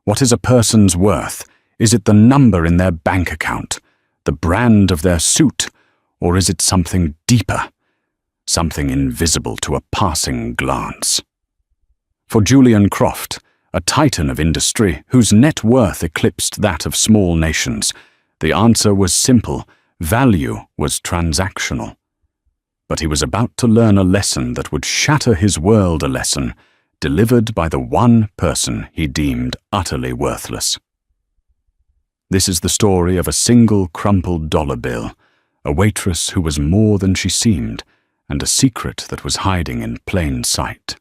What is a person's worth? Is it the number in their bank account, the brand of their suit, or is it something deeper, something invisible to a passing glance? For Julian Croft, a titan of industry whose net worth eclipsed that of small nations, the answer was simple: value was transactional. But he was about to learn a lesson that would shatter his world, a lesson delivered by the one person he deemed utterly worthless. This is the story of a single crumpled dollar bill, a waitress who was more than she seemed, and a secret that was hiding in plain sight.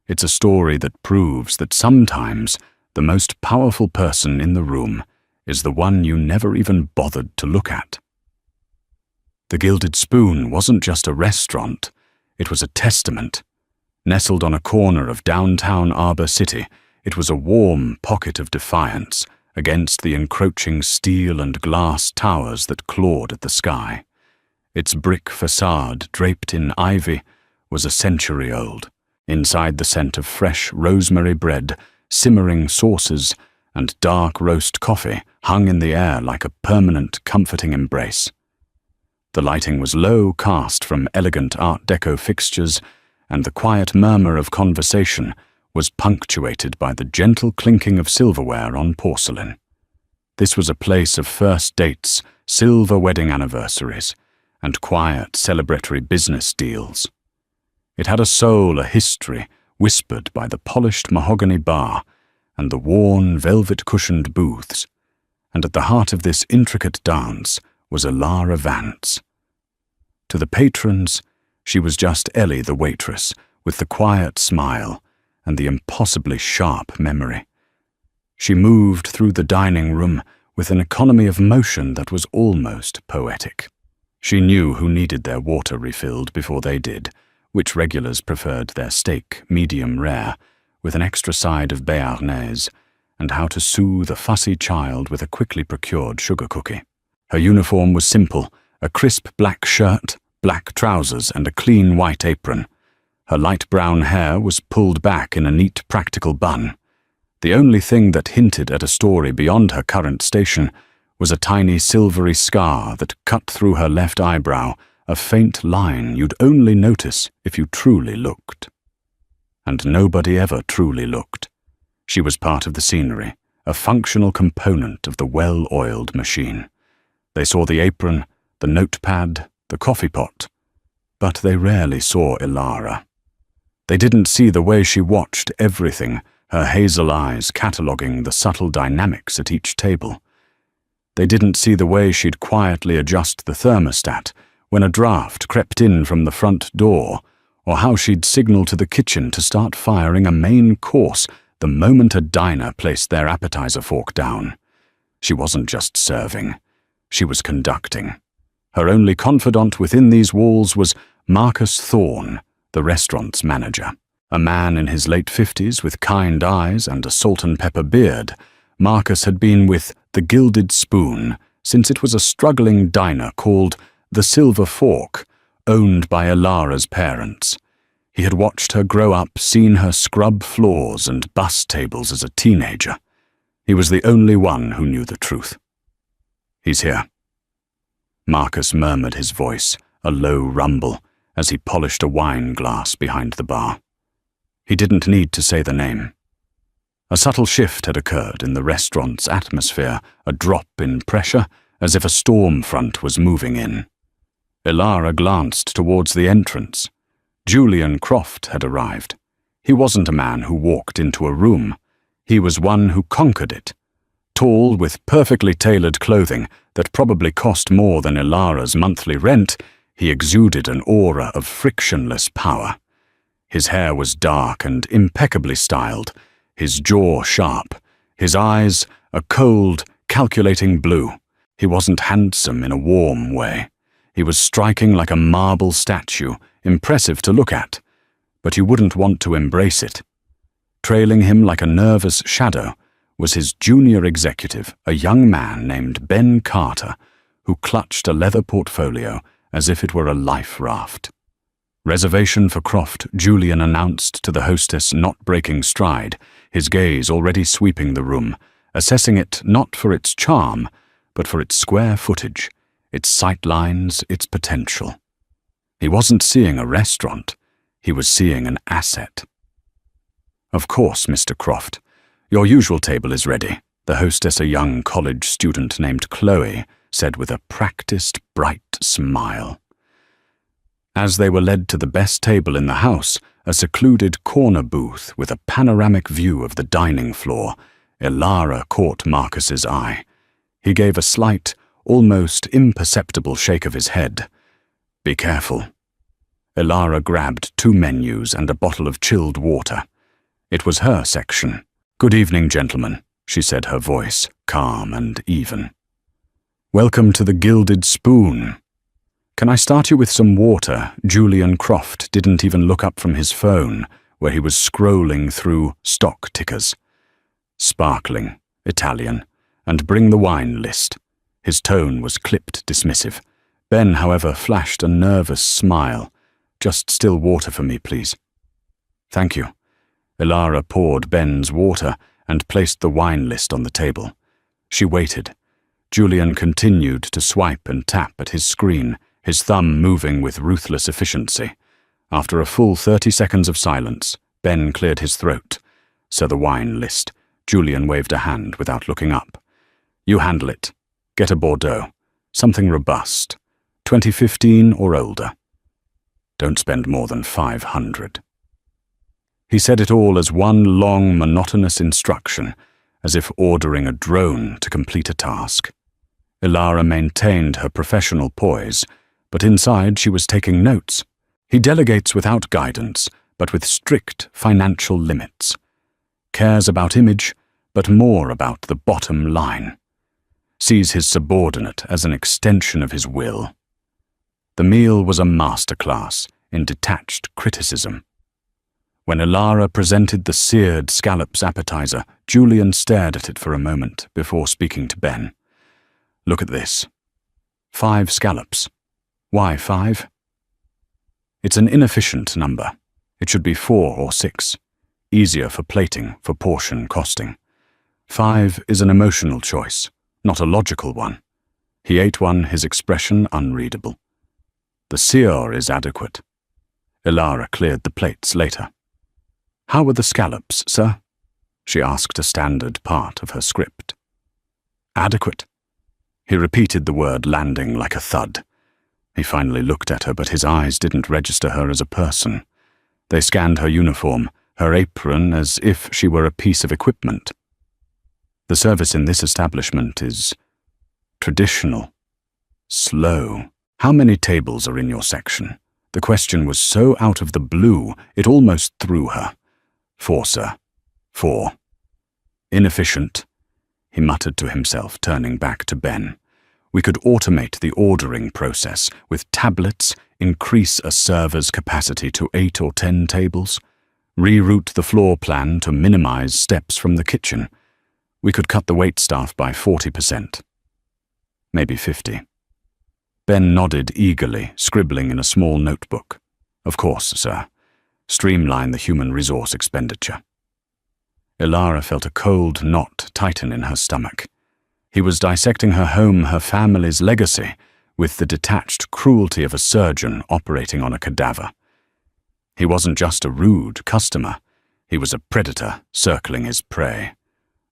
It's a story that proves that sometimes the most powerful person in the room is the one you never even bothered to look at. The Gilded Spoon wasn't just a restaurant, it was a testament. Nestled on a corner of downtown Arbor City, it was a warm pocket of defiance against the encroaching steel and glass towers that clawed at the sky. Its brick facade, draped in ivy, was a century old. Inside, the scent of fresh rosemary bread, simmering sauces, and dark roast coffee hung in the air like a permanent, comforting embrace. The lighting was low cast from elegant Art Deco fixtures, and the quiet murmur of conversation was punctuated by the gentle clinking of silverware on porcelain. This was a place of first dates, silver wedding anniversaries, and quiet celebratory business deals. It had a soul, a history, whispered by the polished mahogany bar and the worn, velvet-cushioned booths, and at the heart of this intricate dance was Clara Vance. To the patrons, she was just Ellie the waitress, with the quiet smile and the impossibly sharp memory. She moved through the dining room with an economy of motion that was almost poetic. She knew who needed their water refilled before they did, which regulars preferred their steak medium rare, with an extra side of béarnaise, and how to soothe a fussy child with a quickly procured sugar cookie. Her uniform was simple: a crisp black shirt, black trousers, and a clean white apron. Her light brown hair was pulled back in a neat, practical bun. The only thing that hinted at a story beyond her current station was a tiny silvery scar that cut through her left eyebrow, a faint line you'd only notice if you truly looked. And nobody ever truly looked. She was part of the scenery, a functional component of the well-oiled machine. They saw the apron, the notepad, the coffee pot, but they rarely saw Clara. They didn't see the way she watched everything, her hazel eyes cataloguing the subtle dynamics at each table. They didn't see the way she'd quietly adjust the thermostat when a draft crept in from the front door, or how she'd signal to the kitchen to start firing a main course the moment a diner placed their appetizer fork down. She wasn't just serving, she was conducting. Her only confidant within these walls was Marcus Thorne, the restaurant's manager. A man in his late 50s with kind eyes and a salt and pepper beard, Marcus had been with the Gilded Spoon since it was a struggling diner called the Silver Fork, owned by Ilara's parents. He had watched her grow up, seen her scrub floors and bus tables as a teenager. He was the only one who knew the truth. "He's here." Marcus murmured his voice, a low rumble, as he polished a wine glass behind the bar. He didn't need to say the name. A subtle shift had occurred in the restaurant's atmosphere, a drop in pressure, as if a storm front was moving in. Clara glanced towards the entrance. Julian Croft had arrived. He wasn't a man who walked into a room. He was one who conquered it. Tall, with perfectly tailored clothing that probably cost more than Ilara's monthly rent, he exuded an aura of frictionless power. His hair was dark and impeccably styled, his jaw sharp, his eyes a cold, calculating blue. He wasn't handsome in a warm way. He was striking like a marble statue, impressive to look at, but you wouldn't want to embrace it. Trailing him like a nervous shadow was his junior executive, a young man named Ben Carter, who clutched a leather portfolio as if it were a life raft. "Reservation for Croft," Julian announced to the hostess, not breaking stride, his gaze already sweeping the room, assessing it not for its charm, but for its square footage, its sight lines, its potential. He wasn't seeing a restaurant, he was seeing an asset. "Of course, Mr. Croft. Your usual table is ready," the hostess, a young college student named Chloe, said with a practiced, bright smile. As they were led to the best table in the house, a secluded corner booth with a panoramic view of the dining floor, Elara caught Marcus's eye. He gave a slight, almost imperceptible shake of his head. "Be careful." Elara grabbed 2 menus and a bottle of chilled water. It was her section. "Good evening, gentlemen," she said, her voice calm and even. "Welcome to the Gilded Spoon. Can I start you with some water?" Julian Croft didn't even look up from his phone, where he was scrolling through stock tickers. "Sparkling, Italian, and bring the wine list." His tone was clipped dismissive. Ben, however, flashed a nervous smile. "Just still water for me, please." "Thank you." Elara poured Ben's water and placed the wine list on the table. She waited. Julian continued to swipe and tap at his screen, his thumb moving with ruthless efficiency. After a full 30 seconds of silence, Ben cleared his throat. "So the wine list." Julian waved a hand without looking up. "You handle it. Get a Bordeaux. Something robust. 2015 or older. Don't spend more than 500. He said it all as one long, monotonous instruction, as if ordering a drone to complete a task. Elara maintained her professional poise, but inside she was taking notes. He delegates without guidance, but with strict financial limits. Cares about image, but more about the bottom line. Sees his subordinate as an extension of his will. The meal was a masterclass in detached criticism. When Elara presented the seared scallops appetizer, Julian stared at it for a moment before speaking to Ben. "Look at this. 5 scallops. Why 5? It's an inefficient number. It should be 4 or 6. Easier for plating, for portion costing. 5 is an emotional choice, not a logical one. He ate one, his expression unreadable. The sear is adequate." Elara cleared the plates later. "How were the scallops, sir?" she asked, a standard part of her script. "Adequate." He repeated the word, landing like a thud. He finally looked at her, but his eyes didn't register her as a person. They scanned her uniform, her apron, as if she were a piece of equipment. "The service in this establishment is traditional, slow. How many tables are in your section?" The question was so out of the blue, it almost threw her. 4, sir. 4. Inefficient, he muttered to himself, turning back to Ben. "We could automate the ordering process. With tablets, increase a server's capacity to 8 or 10 tables. Reroute the floor plan to minimize steps from the kitchen. We could cut the waitstaff by 40%. Maybe 50. Ben nodded eagerly, scribbling in a small notebook. "Of course, sir. Streamline the human resource expenditure." Elara felt a cold knot tighten in her stomach. He was dissecting her home, her family's legacy, with the detached cruelty of a surgeon operating on a cadaver. He wasn't just a rude customer. He was a predator circling his prey.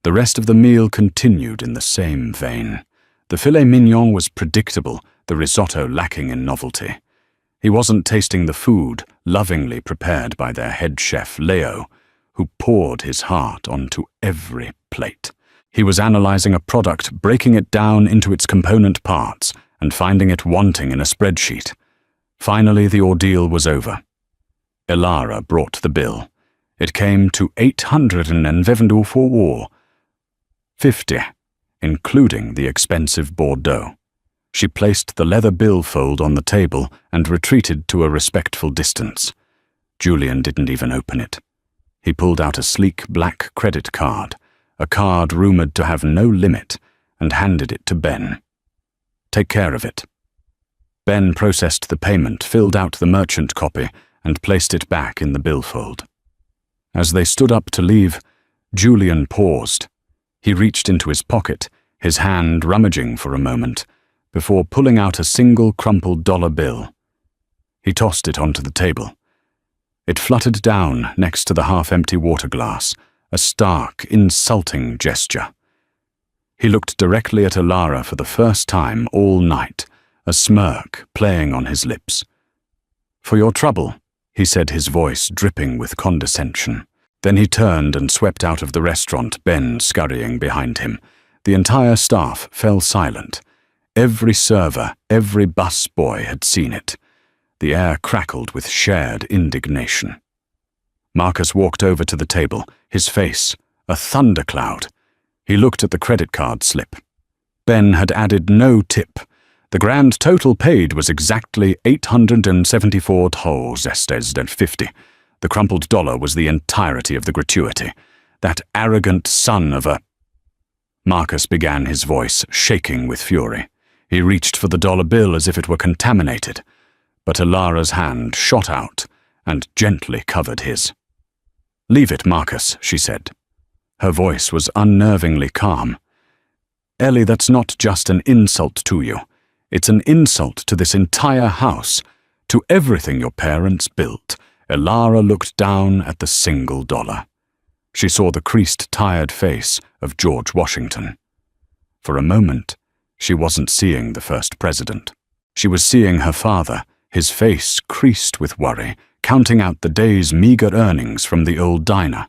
The rest of the meal continued in the same vein. The filet mignon was predictable, the risotto lacking in novelty. He wasn't tasting the food, lovingly prepared by their head chef, Leo, who poured his heart onto every plate. He was analyzing a product, breaking it down into its component parts, and finding it wanting in a spreadsheet. Finally, the ordeal was over. Elara brought the bill. It came to 850, including the expensive Bordeaux. She placed the leather billfold on the table and retreated to a respectful distance. Julian didn't even open it. He pulled out a sleek black credit card, a card rumored to have no limit, and handed it to Ben. "Take care of it." Ben processed the payment, filled out the merchant copy, and placed it back in the billfold. As they stood up to leave, Julian paused. He reached into his pocket, his hand rummaging for a moment, before pulling out a single crumpled dollar bill. He tossed it onto the table. It fluttered down next to the half-empty water glass, a stark, insulting gesture. He looked directly at Alara for the first time all night, a smirk playing on his lips. "For your trouble," he said, his voice dripping with condescension. Then he turned and swept out of the restaurant, Ben scurrying behind him. The entire staff fell silent. Every server, every bus boy had seen it. The air crackled with shared indignation. Marcus walked over to the table, his face a thundercloud. He looked at the credit card slip. Ben had added no tip. The grand total paid was exactly $874.50. The crumpled dollar was the entirety of the gratuity. That arrogant son of a... Marcus began, his voice shaking with fury. He reached for the dollar bill as if it were contaminated, but Alara's hand shot out and gently covered his. "Leave it, Marcus," she said. Her voice was unnervingly calm. "Ellie, that's not just an insult to you. It's an insult to this entire house, to everything your parents built." Alara looked down at the single dollar. She saw the creased, tired face of George Washington. For a moment, she wasn't seeing the first president. She was seeing her father, his face creased with worry, counting out the day's meager earnings from the old diner.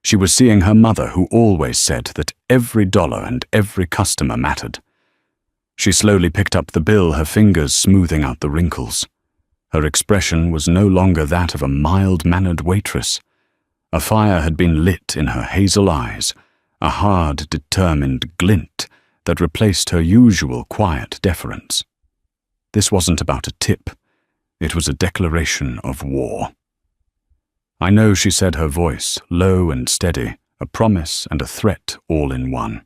She was seeing her mother, who always said that every dollar and every customer mattered. She slowly picked up the bill, her fingers smoothing out the wrinkles. Her expression was no longer that of a mild-mannered waitress. A fire had been lit in her hazel eyes, a hard, determined glint that replaced her usual quiet deference. This wasn't about a tip. It was a declaration of war. "I know," she said, her voice low and steady, a promise and a threat all in one.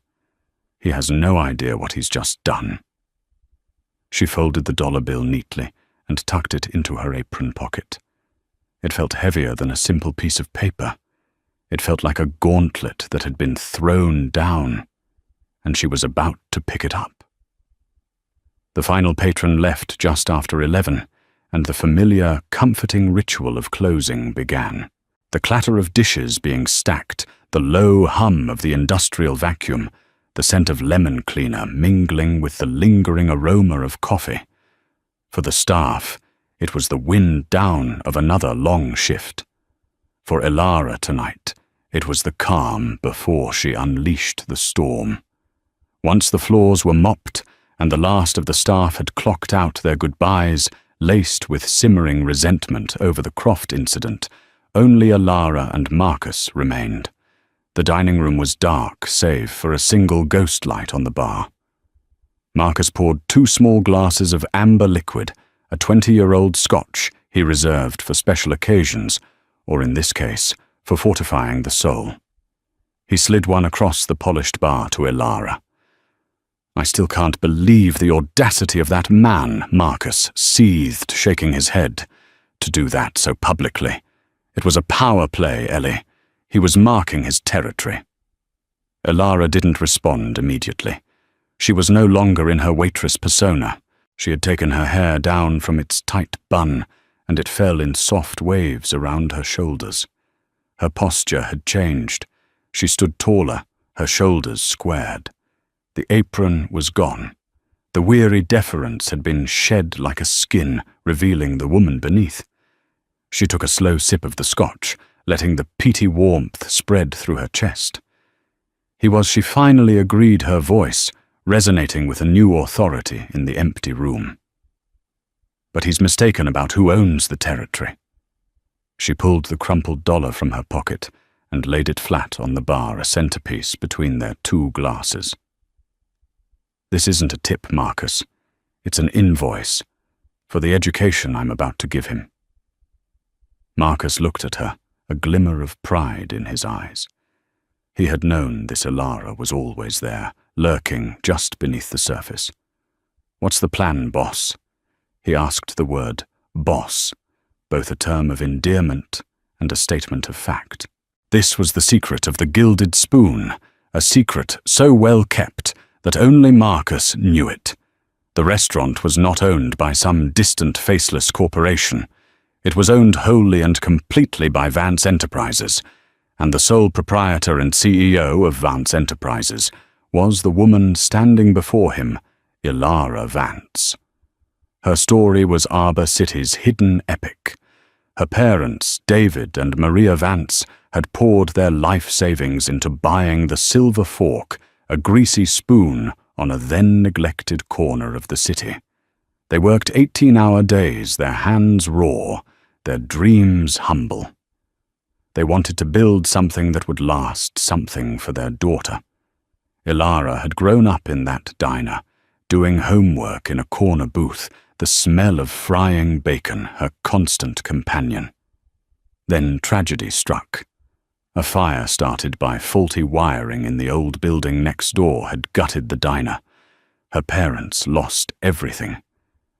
"He has no idea what he's just done." She folded the dollar bill neatly and tucked it into her apron pocket. It felt heavier than a simple piece of paper. It felt like a gauntlet that had been thrown down, and she was about to pick it up. The final patron left just after 11, and the familiar, comforting ritual of closing began. The clatter of dishes being stacked, the low hum of the industrial vacuum, the scent of lemon cleaner mingling with the lingering aroma of coffee. For the staff, it was the wind down of another long shift. For Alara tonight, it was the calm before she unleashed the storm. Once the floors were mopped, and the last of the staff had clocked out their goodbyes, laced with simmering resentment over the Croft incident, only Alara and Marcus remained. The dining room was dark, save for a single ghost light on the bar. Marcus poured 2 small glasses of amber liquid, a 20-year-old Scotch he reserved for special occasions, or in this case, for fortifying the soul. He slid one across the polished bar to Alara. "I still can't believe the audacity of that man," Marcus seethed, shaking his head. "To do that so publicly. It was a power play, Ellie. He was marking his territory." Alara didn't respond immediately. She was no longer in her waitress persona. She had taken her hair down from its tight bun, and it fell in soft waves around her shoulders. Her posture had changed. She stood taller, her shoulders squared. The apron was gone. The weary deference had been shed like a skin, revealing the woman beneath. She took a slow sip of the scotch, letting the peaty warmth spread through her chest. He was, she finally agreed, her voice, resonating with a new authority in the empty room. "But he's mistaken about who owns the territory." She pulled the crumpled dollar from her pocket and laid it flat on the bar, a centerpiece between their 2 glasses. "This isn't a tip, Marcus. It's an invoice for the education I'm about to give him." Marcus looked at her, a glimmer of pride in his eyes. He had known this Alara was always there, lurking just beneath the surface. "What's the plan, boss?" He asked the word boss, both a term of endearment and a statement of fact. This was the secret of the Gilded Spoon, a secret so well kept that only Marcus knew it. The restaurant was not owned by some distant faceless corporation. It was owned wholly and completely by Vance Enterprises, and the sole proprietor and CEO of Vance Enterprises was the woman standing before him, Clara Vance. Her story was Arbor City's hidden epic. Her parents, David and Maria Vance, had poured their life savings into buying the silver fork, a greasy spoon on a then-neglected corner of the city. They worked 18-hour days, their hands raw, their dreams humble. They wanted to build something that would last, something for their daughter. Clara had grown up in that diner, doing homework in a corner booth, the smell of frying bacon her constant companion. Then tragedy struck. A fire started by faulty wiring in the old building next door had gutted the diner. Her parents lost everything.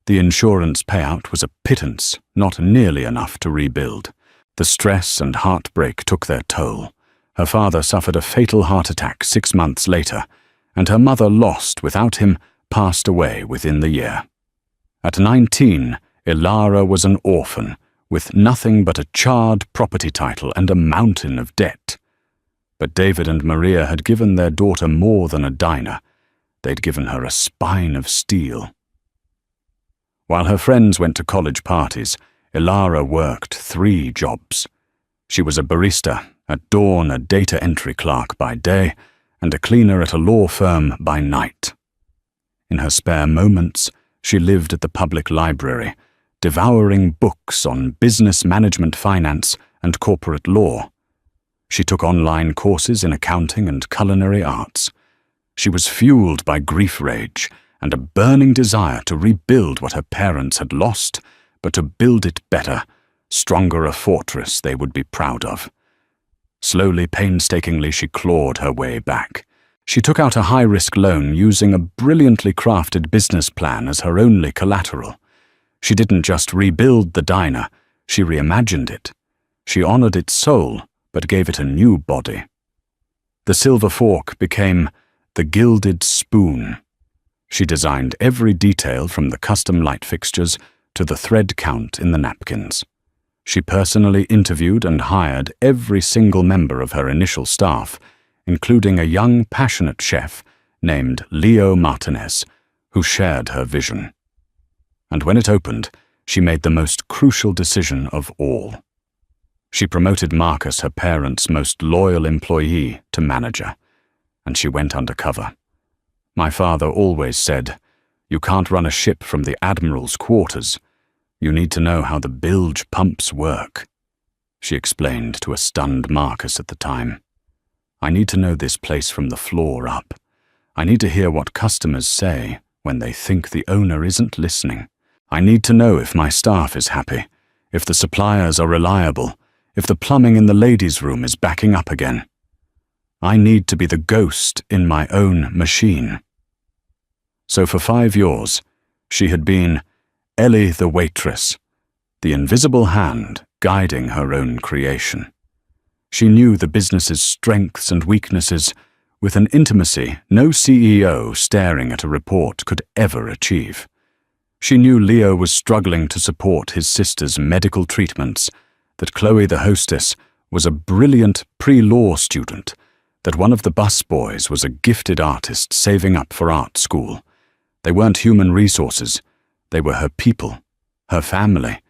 The insurance payout was a pittance, not nearly enough to rebuild. The stress and heartbreak took their toll. Her father suffered a fatal heart attack 6 months later, and her mother, lost without him, passed away within the year. At 19, Clara was an orphan, with nothing but a charred property title and a mountain of debt. But David and Maria had given their daughter more than a diner. They'd given her a spine of steel. While her friends went to college parties, Clara worked 3 jobs. She was a barista, at dawn a data entry clerk by day, and a cleaner at a law firm by night. In her spare moments, she lived at the public library, devouring books on business management, finance, and corporate law. She took online courses in accounting and culinary arts. She was fueled by grief rage and a burning desire to rebuild what her parents had lost, but to build it better, stronger, a fortress they would be proud of. Slowly, painstakingly, she clawed her way back. She took out a high-risk loan using a brilliantly crafted business plan as her only collateral. She didn't just rebuild the diner, she reimagined it. She honored its soul, but gave it a new body. The silver fork became the Gilded Spoon. She designed every detail from the custom light fixtures to the thread count in the napkins. She personally interviewed and hired every single member of her initial staff, including a young, passionate chef named Leo Martinez, who shared her vision. And when it opened, she made the most crucial decision of all. She promoted Marcus, her parents' most loyal employee, to manager, and she went undercover. My father always said, "You can't run a ship from the admiral's quarters. You need to know how the bilge pumps work," she explained to a stunned Marcus at the time. "I need to know this place from the floor up. I need to hear what customers say when they think the owner isn't listening. I need to know if my staff is happy, if the suppliers are reliable, if the plumbing in the ladies' room is backing up again. I need to be the ghost in my own machine." So for 5 years, she had been Ellie the waitress, the invisible hand guiding her own creation. She knew the business's strengths and weaknesses with an intimacy no CEO staring at a report could ever achieve. She knew Leo was struggling to support his sister's medical treatments, that Chloe the hostess was a brilliant pre-law student, that one of the busboys was a gifted artist saving up for art school. They weren't human resources, they were her people, her family,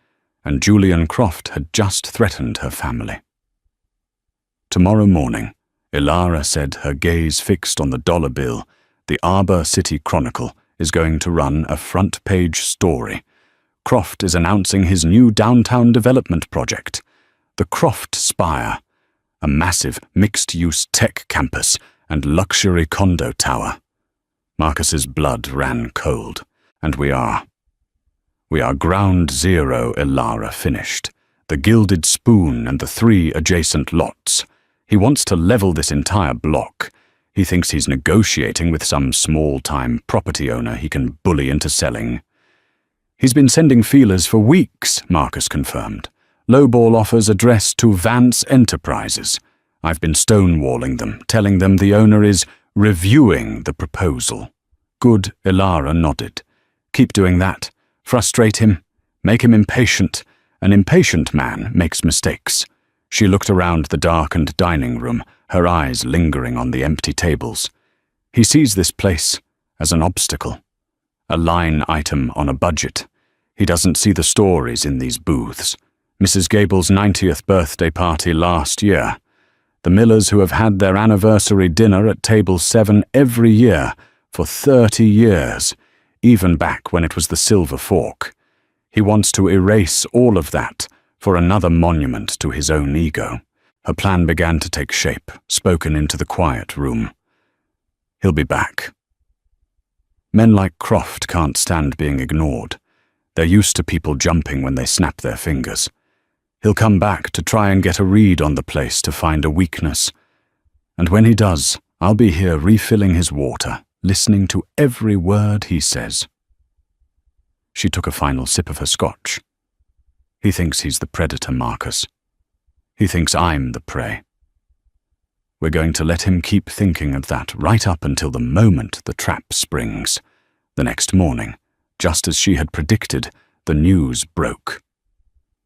and Julian Croft had just threatened her family. Tomorrow morning, Clara said, her gaze fixed on the dollar bill, the Arbor City Chronicle is going to run a front-page story. Croft is announcing his new downtown development project, the Croft Spire, a massive mixed-use tech campus and luxury condo tower. Marcus's blood ran cold, and we are ground zero. Clara finished, the Gilded Spoon and the 3 adjacent lots. He wants to level this entire block. He thinks he's negotiating with some small-time property owner he can bully into selling. He's been sending feelers for weeks, Marcus confirmed. Lowball offers addressed to Vance Enterprises. I've been stonewalling them, telling them the owner is reviewing the proposal." "Good," Elara nodded. "Keep doing that. Frustrate him. Make him impatient. An impatient man makes mistakes." She looked around the darkened dining room, her eyes lingering on the empty tables. "He sees this place as an obstacle, a line item on a budget. He doesn't see the stories in these booths. Mrs. Gable's 90th birthday party last year. The Millers who have had their anniversary dinner at table 7 every year for 30 years, even back when it was the silver fork. He wants to erase all of that for another monument to his own ego." Her plan began to take shape, spoken into the quiet room. "He'll be back." Men like Croft can't stand being ignored. They're used to people jumping when they snap their fingers. He'll come back to try and get a read on the place to find a weakness. And when he does, I'll be here refilling his water, listening to every word he says. She took a final sip of her scotch. "He thinks he's the predator, Marcus. He thinks I'm the prey. We're going to let him keep thinking of that right up until the moment the trap springs." The next morning, just as she had predicted, the news broke.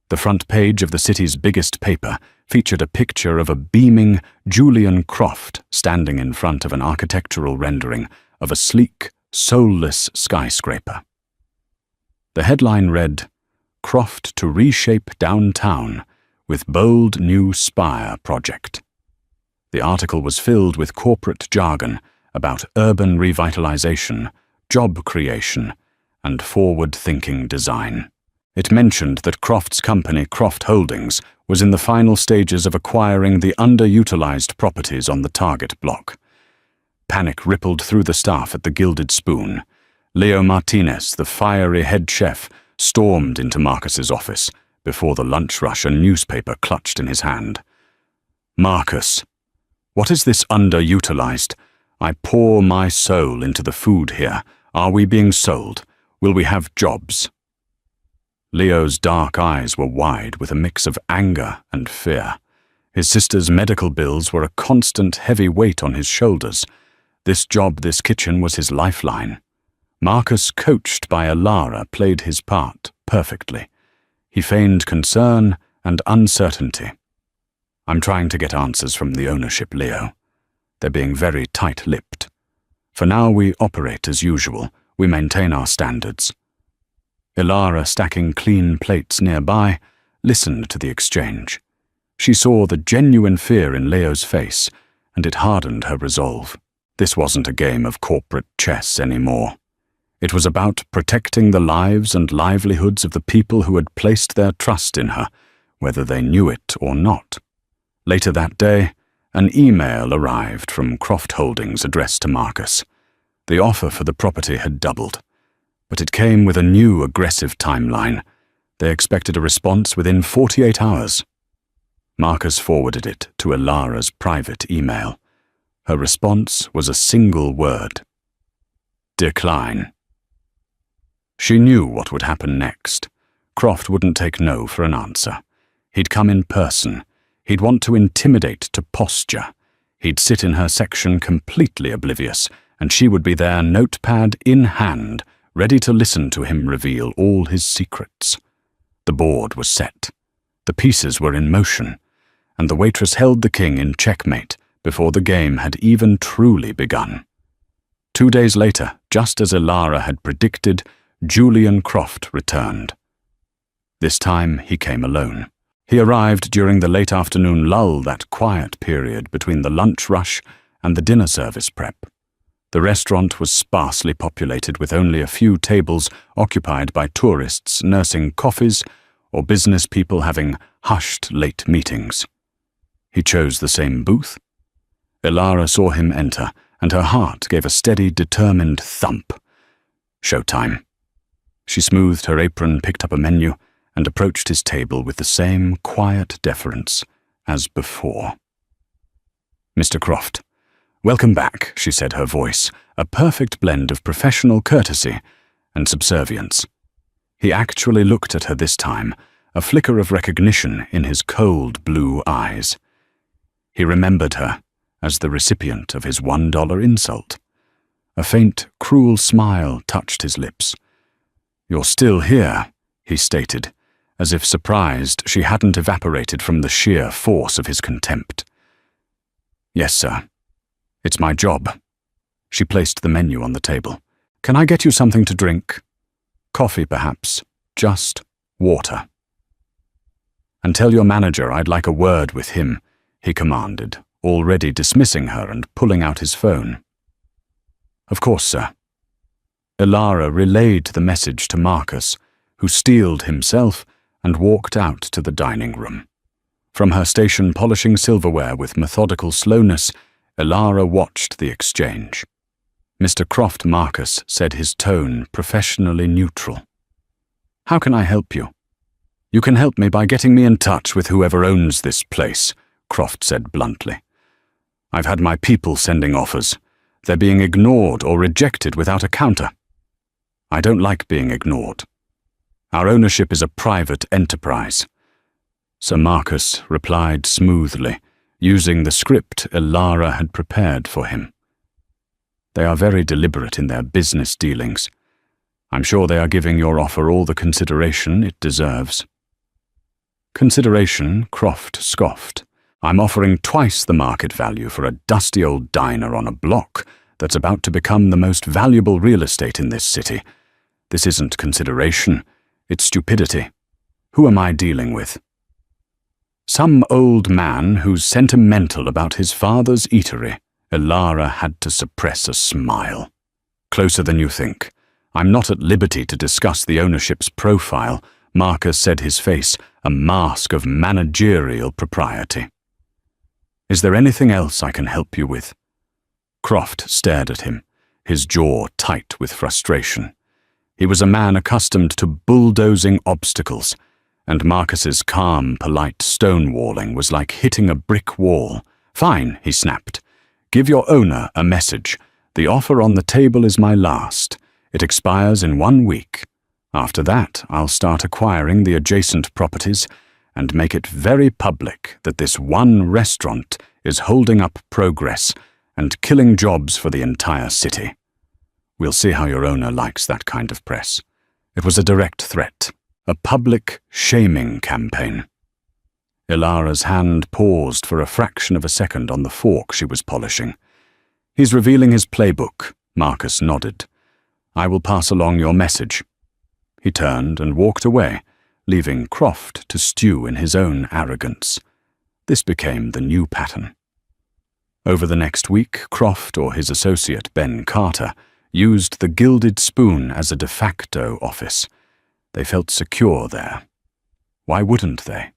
The front page of the city's biggest paper featured a picture of a beaming Julian Croft standing in front of an architectural rendering of a sleek, soulless skyscraper. The headline read, "Croft to reshape downtown with bold new spire project." The article was filled with corporate jargon about urban revitalization, job creation, and forward-thinking design. It mentioned that Croft's company, Croft Holdings, was in the final stages of acquiring the underutilized properties on the target block. Panic rippled through the staff at the Gilded Spoon. Leo Martinez, the fiery head chef, stormed into Marcus's office before the lunch rush a newspaper clutched in his hand. "Marcus, what is this underutilized? I pour my soul into the food here. Are we being sold? Will we have jobs?" Leo's dark eyes were wide with a mix of anger and fear. His sister's medical bills were a constant heavy weight on his shoulders. This job, this kitchen, was his lifeline. Marcus, coached by Elara, played his part perfectly. He feigned concern and uncertainty. "I'm trying to get answers from the ownership, Leo. They're being very tight-lipped. For now we operate as usual. We maintain our standards." Elara, stacking clean plates nearby, listened to the exchange. She saw the genuine fear in Leo's face, and it hardened her resolve. This wasn't a game of corporate chess anymore. It was about protecting the lives and livelihoods of the people who had placed their trust in her, whether they knew it or not. Later that day, an email arrived from Croft Holdings addressed to Marcus. The offer for the property had doubled, but it came with a new aggressive timeline. They expected a response within 48 hours. Marcus forwarded it to Elara's private email. Her response was a single word: decline. She knew what would happen next. Croft wouldn't take no for an answer. He'd come in person. He'd want to intimidate to posture. He'd sit in her section completely oblivious, and she would be there, notepad in hand, ready to listen to him reveal all his secrets. The board was set. The pieces were in motion, and the waitress held the king in checkmate before the game had even truly begun. 2 days later, just as Elara had predicted, Julian Croft returned. This time he came alone. He arrived during the late afternoon lull, that quiet period between the lunch rush and the dinner service prep. The restaurant was sparsely populated with only a few tables occupied by tourists nursing coffees or business people having hushed late meetings. He chose the same booth. Elara saw him enter, and her heart gave a steady, determined thump. Showtime. She smoothed her apron, picked up a menu, and approached his table with the same quiet deference as before. "Mr. Croft, welcome back," she said, her voice a perfect blend of professional courtesy and subservience. He actually looked at her this time, a flicker of recognition in his cold blue eyes. He remembered her as the recipient of his $1 insult. A faint, cruel smile touched his lips. "You're still here," he stated, as if surprised she hadn't evaporated from the sheer force of his contempt. "Yes, sir. It's my job." She placed the menu on the table. "Can I get you something to drink? Coffee, perhaps. Just water." "And tell your manager I'd like a word with him," he commanded, already dismissing her and pulling out his phone. "Of course, sir." Ilara relayed the message to Marcus, who steeled himself and walked out to the dining room. From her station polishing silverware with methodical slowness, Ilara watched the exchange. Mr. Croft Marcus said, his tone professionally neutral. "How can I help you?" "You can help me by getting me in touch with whoever owns this place," Croft said bluntly. "I've had my people sending offers. They're being ignored or rejected without a counter. I don't like being ignored. Our ownership is a private enterprise." Sir Marcus replied smoothly, using the script Ilara had prepared for him. "They are very deliberate in their business dealings. I'm sure they are giving your offer all the consideration it deserves." "Consideration?" Croft scoffed. "I'm offering twice the market value for a dusty old diner on a block that's about to become the most valuable real estate in this city. This isn't consideration, it's stupidity. Who am I dealing with?" "Some old man who's sentimental about his father's eatery." Ilara had to suppress a smile. "Closer than you think. I'm not at liberty to discuss the ownership's profile," Marcus said, his face a mask of managerial propriety. "Is there anything else I can help you with?" Croft stared at him, his jaw tight with frustration. He was a man accustomed to bulldozing obstacles, and Marcus's calm, polite stonewalling was like hitting a brick wall. "Fine," he snapped. "Give your owner a message. The offer on the table is my last. It expires in 1 week. After that, I'll start acquiring the adjacent properties and make it very public that this one restaurant is holding up progress and killing jobs for the entire city. We'll see how your owner likes that kind of press." It was a direct threat, a public shaming campaign. Ilara's hand paused for a fraction of a second on the fork she was polishing. "He's revealing his playbook," Marcus nodded. "I will pass along your message." He turned and walked away, leaving Croft to stew in his own arrogance. This became the new pattern. Over the next week, Croft or his associate Ben Carter used the Gilded Spoon as a de facto office. They felt secure there. Why wouldn't they?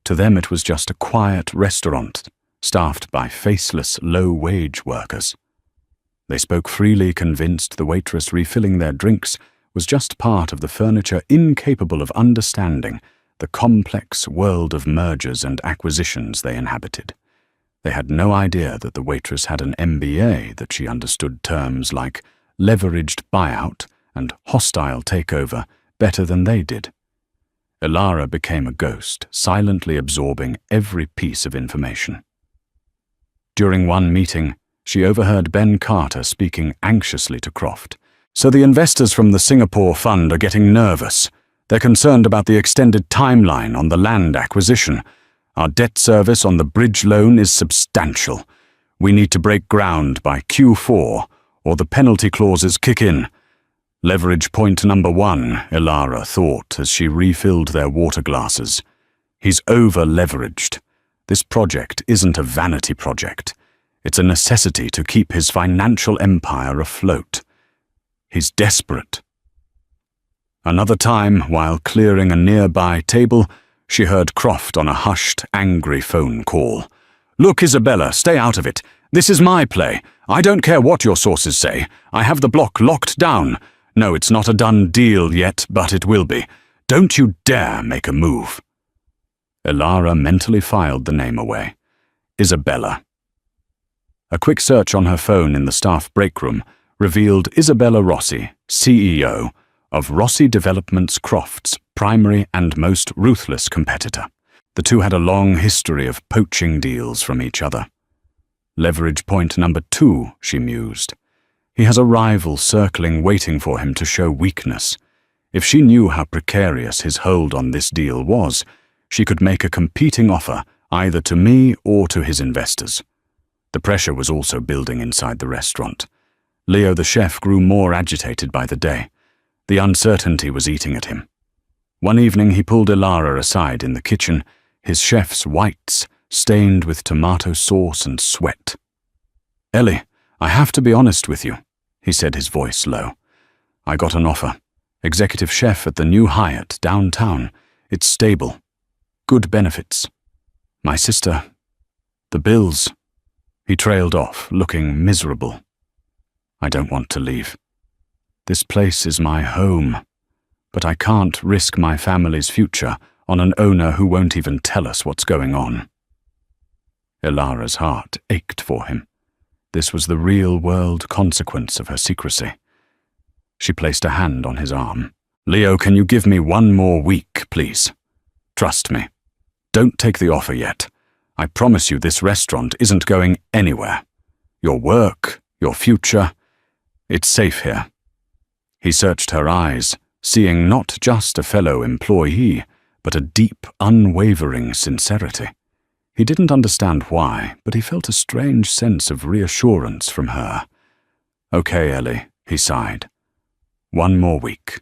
To them it was just a quiet restaurant, staffed by faceless, low-wage workers. They spoke freely, convinced the waitress refilling their drinks was just part of the furniture incapable of understanding the complex world of mergers and acquisitions they inhabited. They had no idea that the waitress had an MBA, that she understood terms like leveraged buyout and hostile takeover better than they did. Ilara became a ghost, silently absorbing every piece of information. During one meeting, she overheard Ben Carter speaking anxiously to Croft. "So the investors from the Singapore fund are getting nervous. They're concerned about the extended timeline on the land acquisition. Our debt service on the bridge loan is substantial. We need to break ground by Q4, or the penalty clauses kick in." Leverage point number 1, Ilara thought as she refilled their water glasses. He's over-leveraged. This project isn't a vanity project. It's a necessity to keep his financial empire afloat. He's desperate. Another time, while clearing a nearby table, she heard Croft on a hushed, angry phone call. "Look, Isabella, stay out of it. This is my play. I don't care what your sources say. I have the block locked down. No, it's not a done deal yet, but it will be. Don't you dare make a move." Ilara mentally filed the name away. Isabella. A quick search on her phone in the staff break room revealed Isabella Rossi, CEO of Rossi Developments, Croft's primary and most ruthless competitor. The two had a long history of poaching deals from each other. Leverage point number 2, she mused. He has a rival circling waiting for him to show weakness. If she knew how precarious his hold on this deal was, she could make a competing offer either to me or to his investors. The pressure was also building inside the restaurant. Leo the chef grew more agitated by the day. The uncertainty was eating at him. One evening he pulled Clara aside in the kitchen, his chef's whites stained with tomato sauce and sweat. "Ellie, I have to be honest with you," he said, his voice low. "I got an offer. Executive chef at the new Hyatt downtown. It's stable. Good benefits. My sister. The bills." He trailed off, looking miserable. "I don't want to leave. This place is my home, but I can't risk my family's future on an owner who won't even tell us what's going on." Ilara's heart ached for him. This was the real-world consequence of her secrecy. She placed a hand on his arm. "Leo, can you give me 1 more week, please? Trust me. Don't take the offer yet. I promise you this restaurant isn't going anywhere. Your work, your future, it's safe here." He searched her eyes, seeing not just a fellow employee, but a deep, unwavering sincerity. He didn't understand why, but he felt a strange sense of reassurance from her. "Okay, Ellie," he sighed. 1 more week.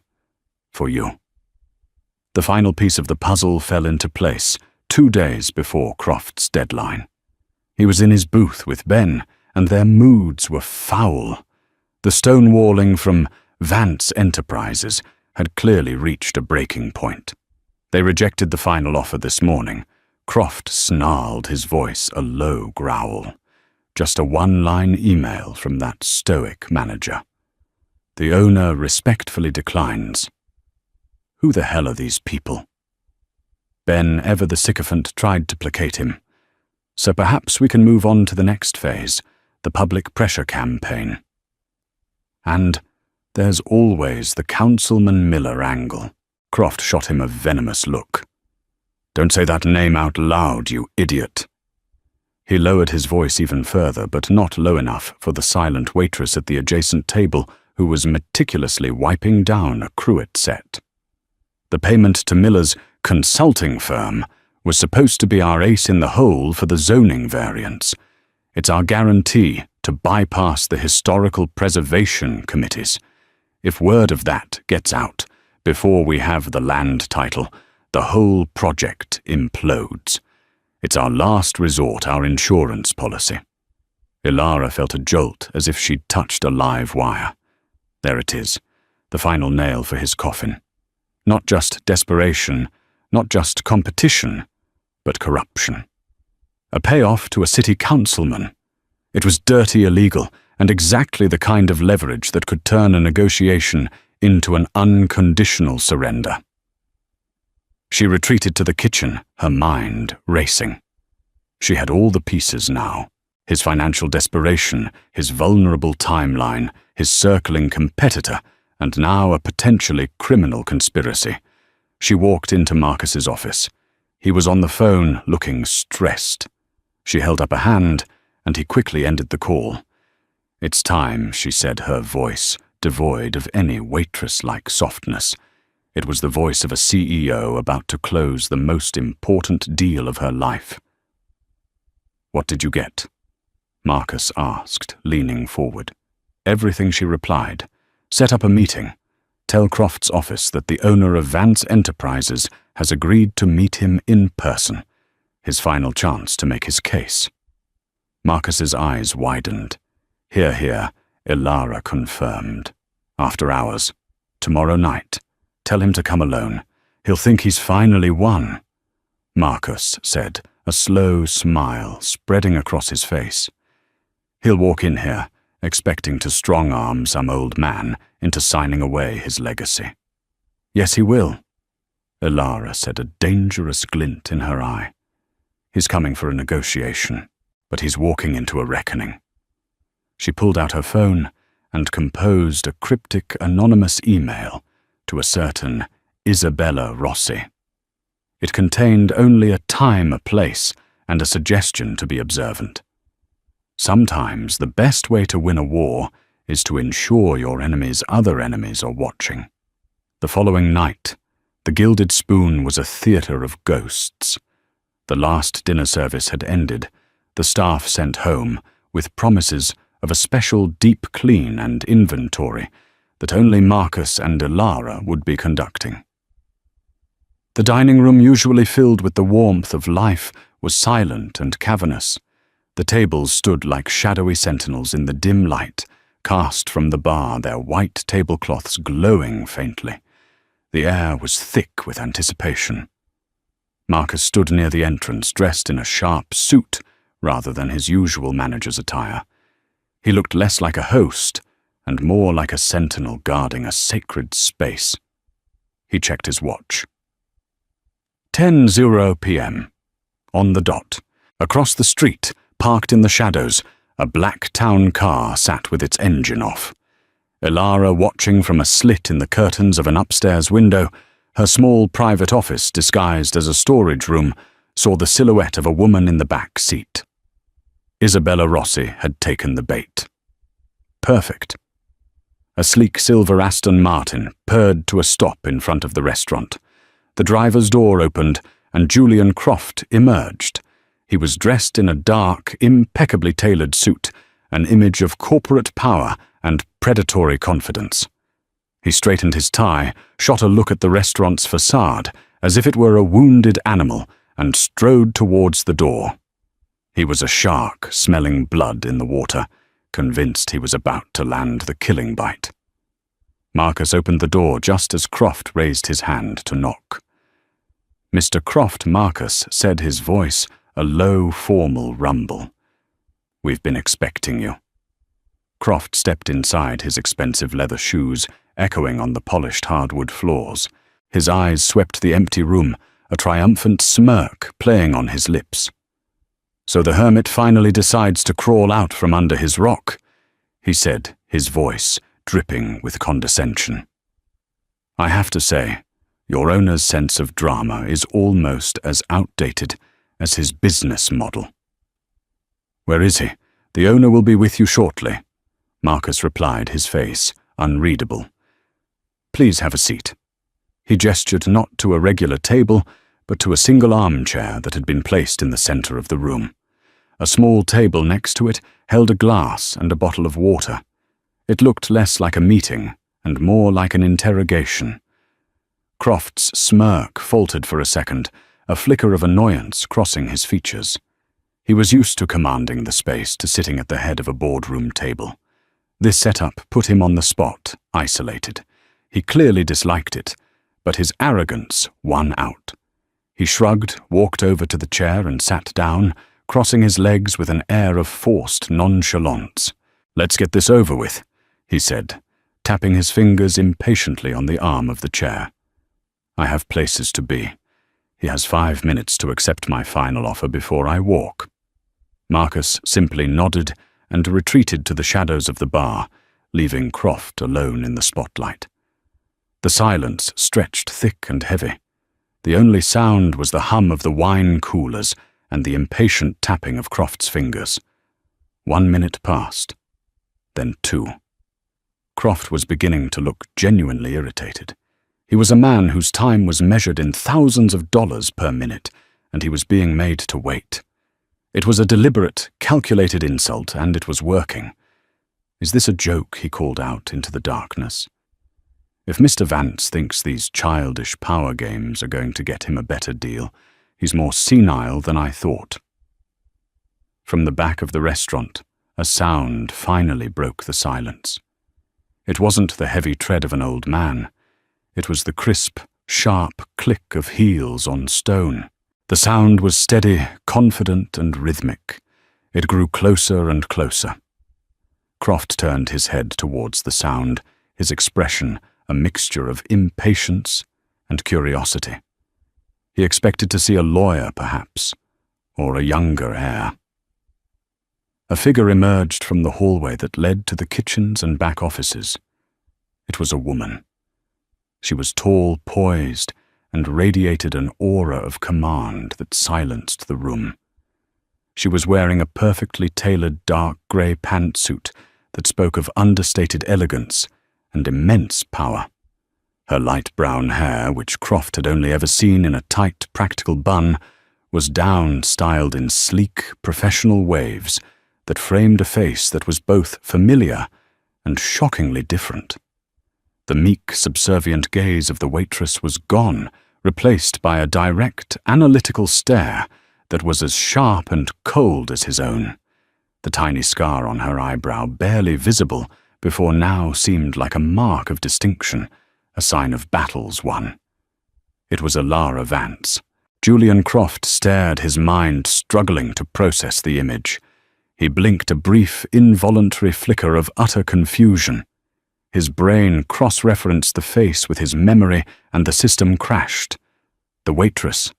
For you." The final piece of the puzzle fell into place 2 days before Croft's deadline. He was in his booth with Ben, and their moods were foul. The stonewalling from Vance Enterprises had clearly reached a breaking point. They rejected the final offer this morning. Croft snarled, his voice a low growl. Just a 1-line email from that stoic manager. The owner respectfully declines. Who the hell are these people? Ben, ever the sycophant, tried to placate him. So perhaps we can move on to the next phase, the public pressure campaign. And there's always the Councilman Miller angle. Croft shot him a venomous look. "Don't say that name out loud, you idiot." He lowered his voice even further, but not low enough for the silent waitress at the adjacent table who was meticulously wiping down a cruet set. The payment to Miller's consulting firm was supposed to be our ace in the hole for the zoning variance. It's our guarantee to bypass the historical preservation committees. If word of that gets out before we have the land title, the whole project implodes. It's our last resort, our insurance policy. Clara felt a jolt as if she'd touched a live wire. There it is, the final nail for his coffin. Not just desperation, not just competition, but corruption. A payoff to a city councilman. It was dirty illegal, and exactly the kind of leverage that could turn a negotiation into an unconditional surrender. She retreated to the kitchen, her mind racing. She had all the pieces now. His financial desperation, his vulnerable timeline, his circling competitor, and now a potentially criminal conspiracy. She walked into Marcus's office. He was on the phone, looking stressed. She held up a hand, and he quickly ended the call. "It's time," she said, her voice devoid of any waitress-like softness. It was the voice of a CEO about to close the most important deal of her life. "What did you get?" Marcus asked, leaning forward. "Everything," she replied. "Set up a meeting. Tell Croft's office that the owner of Vance Enterprises has agreed to meet him in person. His final chance to make his case." Marcus's eyes widened. "Hear, hear," Clara confirmed. "After hours. Tomorrow night. Tell him to come alone. He'll think he's finally won." Marcus said, a slow smile spreading across his face. "He'll walk in here, expecting to strong-arm some old man into signing away his legacy." "Yes, he will," Clara said, a dangerous glint in her eye. "He's coming for a negotiation, but he's walking into a reckoning." She pulled out her phone and composed a cryptic anonymous email to a certain Isabella Rossi. It contained only a time, a place, and a suggestion to be observant. Sometimes the best way to win a war is to ensure your enemy's other enemies are watching. The following night, the Gilded Spoon was a theatre of ghosts. The last dinner service had ended, the staff sent home, with promises of a special deep clean and inventory that only Marcus and Ilara would be conducting. The dining room, usually filled with the warmth of life, was silent and cavernous. The tables stood like shadowy sentinels in the dim light, cast from the bar, their white tablecloths glowing faintly. The air was thick with anticipation. Marcus stood near the entrance, dressed in a sharp suit rather than his usual manager's attire. He looked less like a host and more like a sentinel guarding a sacred space. He checked his watch. 10:00 p.m. On the dot. Across the street, parked in the shadows, a black town car sat with its engine off. Ilara, watching from a slit in the curtains of an upstairs window, her small private office disguised as a storage room, saw the silhouette of a woman in the back seat. Isabella Rossi had taken the bait. Perfect. A sleek silver Aston Martin purred to a stop in front of the restaurant. The driver's door opened, and Julian Croft emerged. He was dressed in a dark, impeccably tailored suit, an image of corporate power and predatory confidence. He straightened his tie, shot a look at the restaurant's facade, as if it were a wounded animal, and strode towards the door. He was a shark smelling blood in the water, convinced he was about to land the killing bite. Marcus opened the door just as Croft raised his hand to knock. Mr. Croft, Marcus, said, his voice a low, formal rumble. "We've been expecting you." Croft stepped inside, his expensive leather shoes echoing on the polished hardwood floors. His eyes swept the empty room, a triumphant smirk playing on his lips. "So the hermit finally decides to crawl out from under his rock," he said, his voice dripping with condescension. "I have to say, your owner's sense of drama is almost as outdated as his business model." "Where is he? The owner will be with you shortly," Marcus replied, his face unreadable. "Please have a seat." He gestured not to a regular table, but to a single armchair that had been placed in the center of the room. A small table next to it held a glass and a bottle of water. It looked less like a meeting and more like an interrogation. Croft's smirk faltered for a second, a flicker of annoyance crossing his features. He was used to commanding the space, to sitting at the head of a boardroom table. This setup put him on the spot, isolated. He clearly disliked it, but his arrogance won out. He shrugged, walked over to the chair and sat down, crossing his legs with an air of forced nonchalance. "Let's get this over with," he said, tapping his fingers impatiently on the arm of the chair. "I have places to be. He has 5 minutes to accept my final offer before I walk." Marcus simply nodded and retreated to the shadows of the bar, leaving Croft alone in the spotlight. The silence stretched thick and heavy. The only sound was the hum of the wine coolers and the impatient tapping of Croft's fingers. 1 minute passed, then 2. Croft was beginning to look genuinely irritated. He was a man whose time was measured in thousands of dollars per minute, and he was being made to wait. It was a deliberate, calculated insult, and it was working. "Is this a joke?" he called out into the darkness. "If Mr. Vance thinks these childish power games are going to get him a better deal, he's more senile than I thought." From the back of the restaurant, a sound finally broke the silence. It wasn't the heavy tread of an old man. It was the crisp, sharp click of heels on stone. The sound was steady, confident, and rhythmic. It grew closer and closer. Croft turned his head towards the sound, his expression a mixture of impatience and curiosity. He expected to see a lawyer, perhaps, or a younger heir. A figure emerged from the hallway that led to the kitchens and back offices. It was a woman. She was tall, poised, and radiated an aura of command that silenced the room. She was wearing a perfectly tailored dark grey pantsuit that spoke of understated elegance and immense power. Her light brown hair, which Croft had only ever seen in a tight, practical bun, was down styled in sleek, professional waves that framed a face that was both familiar and shockingly different. The meek, subservient gaze of the waitress was gone, replaced by a direct, analytical stare that was as sharp and cold as his own. The tiny scar on her eyebrow, barely visible, before now seemed like a mark of distinction, a sign of battles won. It was Clara Vance. Julian Croft stared, his mind struggling to process the image. He blinked a brief, involuntary flicker of utter confusion. His brain cross-referenced the face with his memory, and the system crashed. The waitress,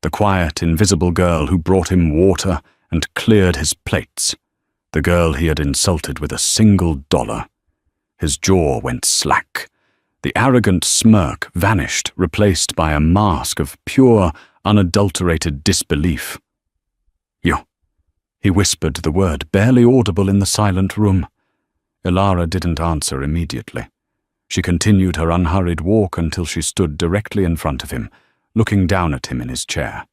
the quiet, invisible girl who brought him water and cleared his plates. The girl he had insulted with $1. His jaw went slack. The arrogant smirk vanished, replaced by a mask of pure, unadulterated disbelief. "You," he whispered the word, barely audible in the silent room. Clara didn't answer immediately. She continued her unhurried walk until she stood directly in front of him, looking down at him in his chair.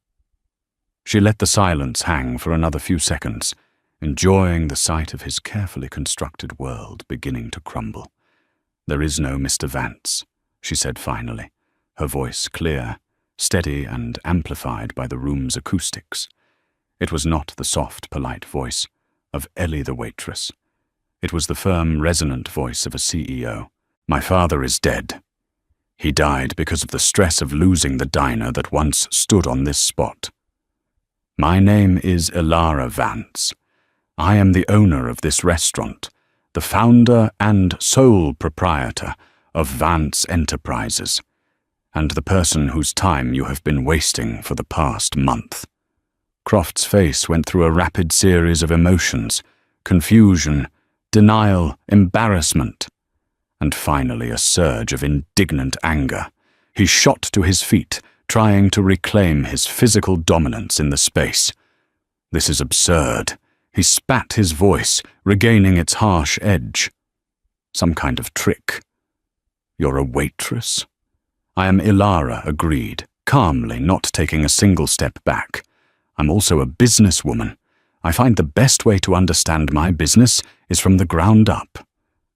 She let the silence hang for another few seconds, enjoying the sight of his carefully constructed world beginning to crumble. "There is no Mr. Vance," she said finally, her voice clear, steady and amplified by the room's acoustics. It was not the soft, polite voice of Ellie the waitress. It was the firm, resonant voice of a CEO. "My father is dead. He died because of the stress of losing the diner that once stood on this spot. My name is Clara Vance. I am the owner of this restaurant, the founder and sole proprietor of Vance Enterprises, and the person whose time you have been wasting for the past month." Croft's face went through a rapid series of emotions: confusion, denial, embarrassment, and finally a surge of indignant anger. He shot to his feet, trying to reclaim his physical dominance in the space. "This is absurd." He spat his voice, regaining its harsh edge. "Some kind of trick. You're a waitress?" "I am Clara," agreed, calmly, not taking a single step back. "I'm also a businesswoman. I find the best way to understand my business is from the ground up.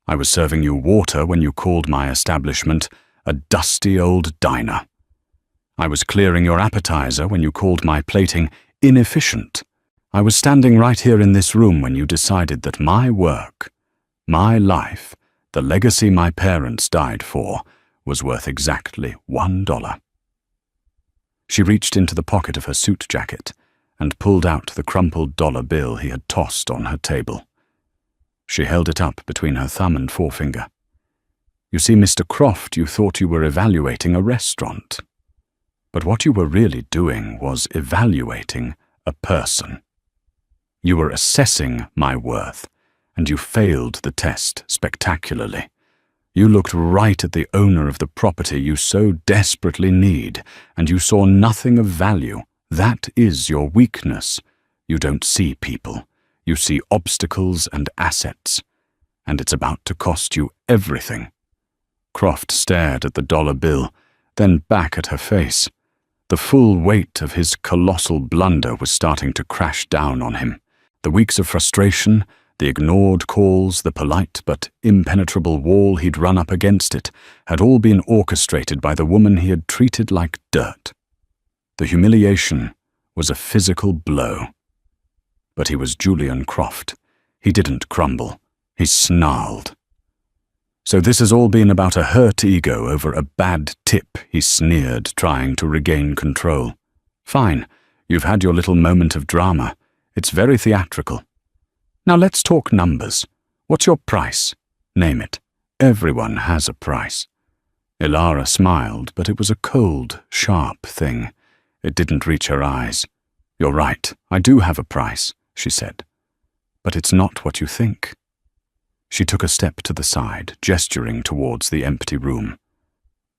I was serving you water when you called my establishment a dusty old diner. I was clearing your appetizer when you called my plating inefficient. I was standing right here in this room when you decided that my work, my life, the legacy my parents died for, was worth exactly $1. She reached into the pocket of her suit jacket and pulled out the crumpled dollar bill he had tossed on her table. She held it up between her thumb and forefinger. "You see, Mr. Croft, you thought you were evaluating a restaurant. But what you were really doing was evaluating a person. You were assessing my worth, and you failed the test spectacularly. You looked right at the owner of the property you so desperately need, and you saw nothing of value. That is your weakness. You don't see people. You see obstacles and assets, and it's about to cost you everything." Croft stared at the dollar bill, then back at her face. The full weight of his colossal blunder was starting to crash down on him. The weeks of frustration, the ignored calls, the polite but impenetrable wall he'd run up against it, had all been orchestrated by the woman he had treated like dirt. The humiliation was a physical blow. But he was Julian Croft. He didn't crumble. He snarled. "So this has all been about a hurt ego over a bad tip," he sneered, trying to regain control. "Fine, you've had your little moment of drama. It's very theatrical. Now let's talk numbers. What's your price? Name it. Everyone has a price." Clara smiled, but it was a cold, sharp thing. It didn't reach her eyes. "You're right, I do have a price," she said. "But it's not what you think." She took a step to the side, gesturing towards the empty room.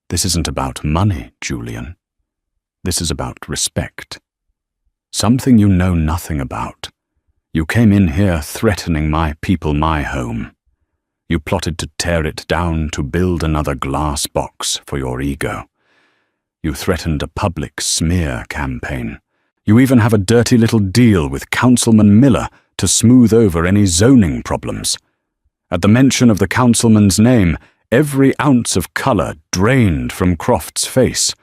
"This isn't about money, Julian. This is about respect. Something you know nothing about. You came in here threatening my people, my home. You plotted to tear it down to build another glass box for your ego. You threatened a public smear campaign. You even have a dirty little deal with Councilman Miller to smooth over any zoning problems. At the mention of the councilman's name, every ounce of colour drained from Croft's face.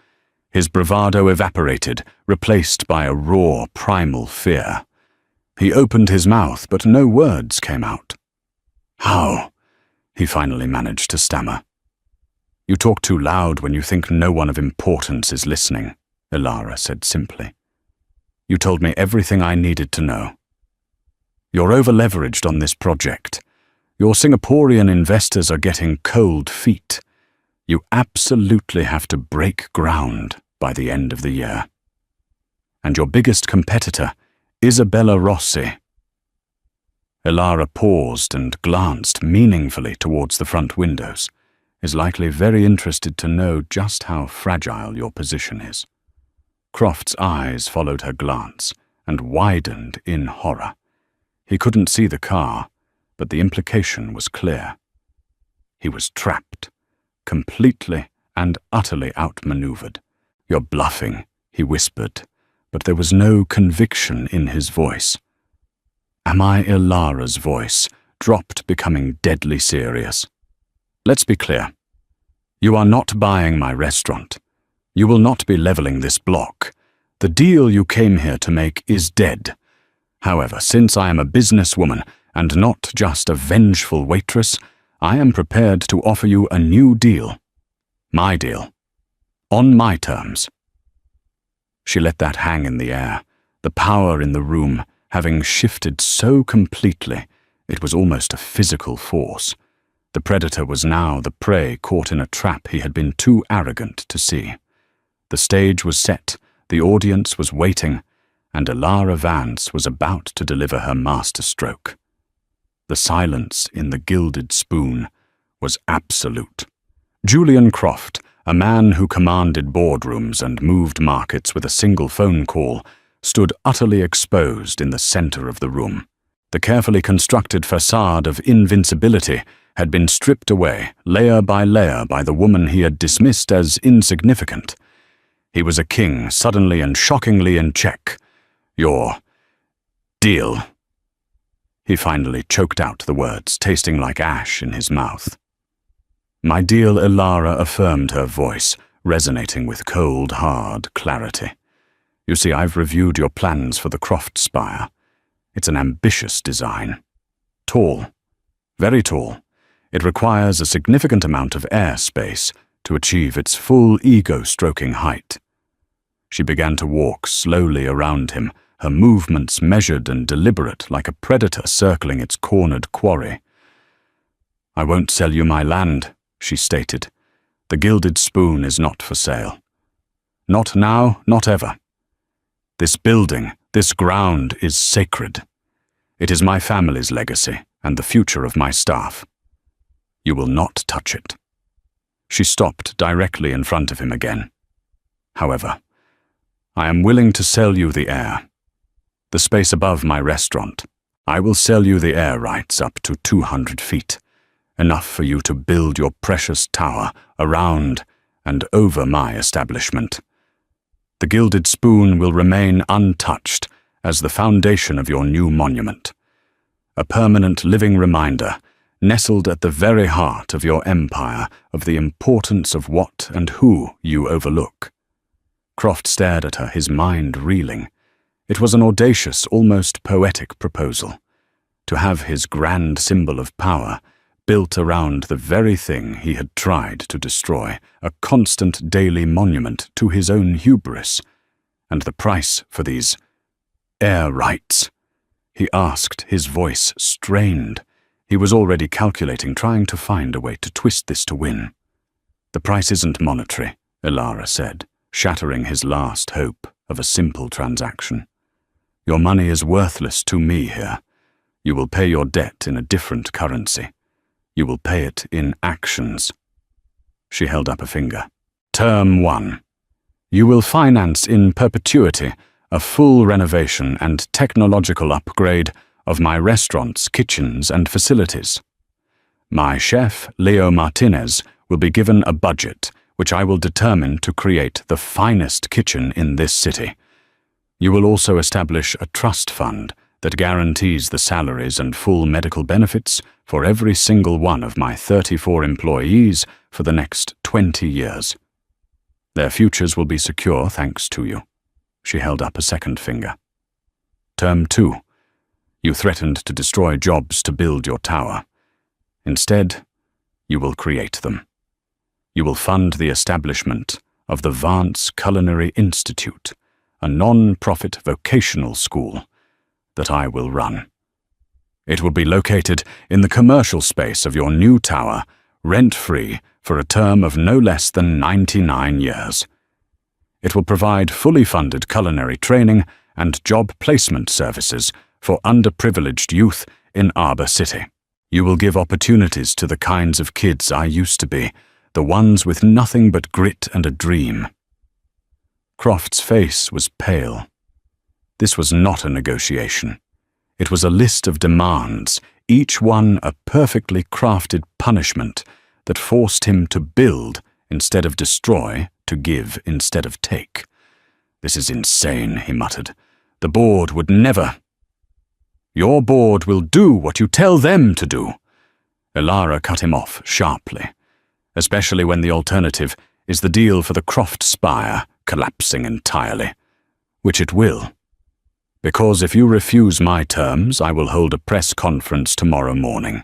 His bravado evaporated, replaced by a raw, primal fear. He opened his mouth, but no words came out. "How?" he finally managed to stammer. "You talk too loud when you think no one of importance is listening," Ilara said simply. "You told me everything I needed to know. You're over-leveraged on this project. Your Singaporean investors are getting cold feet. You absolutely have to break ground by the end of the year. And your biggest competitor, Isabella Rossi." Ilara paused and glanced meaningfully towards the front windows, is likely very interested to know just how fragile your position is. Croft's eyes followed her glance and widened in horror. He couldn't see the car, but the implication was clear. He was trapped, completely and utterly outmaneuvered. "You're bluffing," he whispered, but there was no conviction in his voice. "Am I Ilara's voice?" dropped, becoming deadly serious. "Let's be clear. You are not buying my restaurant. You will not be leveling this block. The deal you came here to make is dead. However, since I am a businesswoman and not just a vengeful waitress, I am prepared to offer you a new deal. My deal. On my terms." She let that hang in the air, the power in the room having shifted so completely it was almost a physical force. The predator was now the prey caught in a trap he had been too arrogant to see. The stage was set, the audience was waiting, and Ilara Vance was about to deliver her masterstroke. The silence in the Gilded Spoon was absolute. Julian Croft, a man who commanded boardrooms and moved markets with a single phone call, stood utterly exposed in the center of the room. The carefully constructed facade of invincibility had been stripped away, layer by layer, by the woman he had dismissed as insignificant. He was a king, suddenly and shockingly in check. "Your deal." He finally choked out the words, tasting like ash in his mouth. "My deal," Ilara affirmed, her voice resonating with cold, hard clarity. "You see, I've reviewed your plans for the Croft Spire. It's an ambitious design. Tall. Very tall. It requires a significant amount of airspace to achieve its full ego-stroking height." She began to walk slowly around him, her movements measured and deliberate like a predator circling its cornered quarry. "I won't sell you my land," she stated. "The Gilded Spoon is not for sale. Not now, not ever. This building, this ground is sacred. It is my family's legacy and the future of my staff. You will not touch it." She stopped directly in front of him again. "However, I am willing to sell you the air. The space above my restaurant. I will sell you the air rights up to 200 feet, enough for you to build your precious tower around and over my establishment. The Gilded Spoon will remain untouched as the foundation of your new monument. A permanent living reminder, nestled at the very heart of your empire, of the importance of what and who you overlook." Croft stared at her, his mind reeling. It was an audacious, almost poetic proposal. To have his grand symbol of power built around the very thing he had tried to destroy, a constant daily monument to his own hubris. And the price for these air rights? He asked, his voice strained. He was already calculating, trying to find a way to twist this to win. "The price isn't monetary," Ilara said, shattering his last hope of a simple transaction. "Your money is worthless to me here. You will pay your debt in a different currency. You will pay it in actions." She held up a finger. "Term 1. You will finance in perpetuity a full renovation and technological upgrade of my restaurants, kitchens, and facilities. My chef, Leo Martinez, will be given a budget which I will determine to create the finest kitchen in this city. You will also establish a trust fund that guarantees the salaries and full medical benefits for every single one of my 34 employees for the next 20 years. Their futures will be secure thanks to you. She held up a second finger. Term 2. You threatened to destroy jobs to build your tower. Instead, you will create them. You will fund the establishment of the Vance Culinary Institute, a non-profit vocational school that I will run. It will be located in the commercial space of your new tower, rent-free for a term of no less than 99 years. It will provide fully funded culinary training and job placement services for underprivileged youth in Arbor City. You will give opportunities to the kinds of kids I used to be, the ones with nothing but grit and a dream. Croft's face was pale. This was not a negotiation. It was a list of demands, each one a perfectly crafted punishment that forced him to build instead of destroy, to give instead of take. "This is insane," he muttered. "The board would never—" "Your board will do what you tell them to do." Elara cut him off sharply, especially when the alternative is the deal for the Croft Spire collapsing entirely, which it will. Because if you refuse my terms, I will hold a press conference tomorrow morning.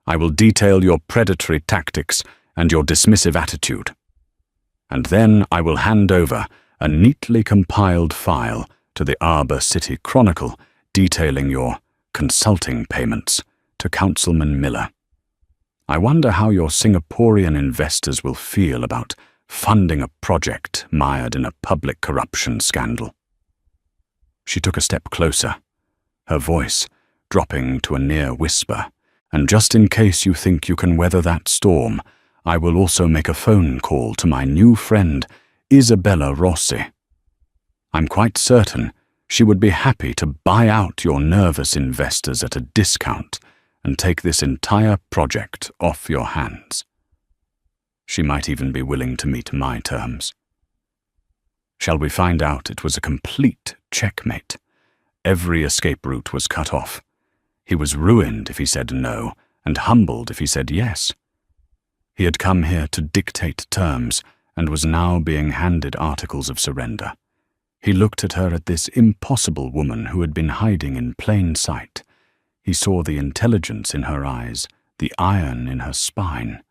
I will detail your predatory tactics and your dismissive attitude. And then I will hand over a neatly compiled file to the Arbor City Chronicle detailing your consulting payments to Councilman Miller. I wonder how your Singaporean investors will feel about funding a project mired in a public corruption scandal. She took a step closer, her voice dropping to a near whisper. "And just in case you think you can weather that storm, I will also make a phone call to my new friend, Isabella Rossi. I'm quite certain she would be happy to buy out your nervous investors at a discount and take this entire project off your hands. She might even be willing to meet my terms. Shall we find out it was a complete checkmate? Every escape route was cut off. He was ruined if he said no, and humbled if he said yes. He had come here to dictate terms, and was now being handed articles of surrender. He looked at her, at this impossible woman who had been hiding in plain sight. He saw the intelligence in her eyes, the iron in her spine.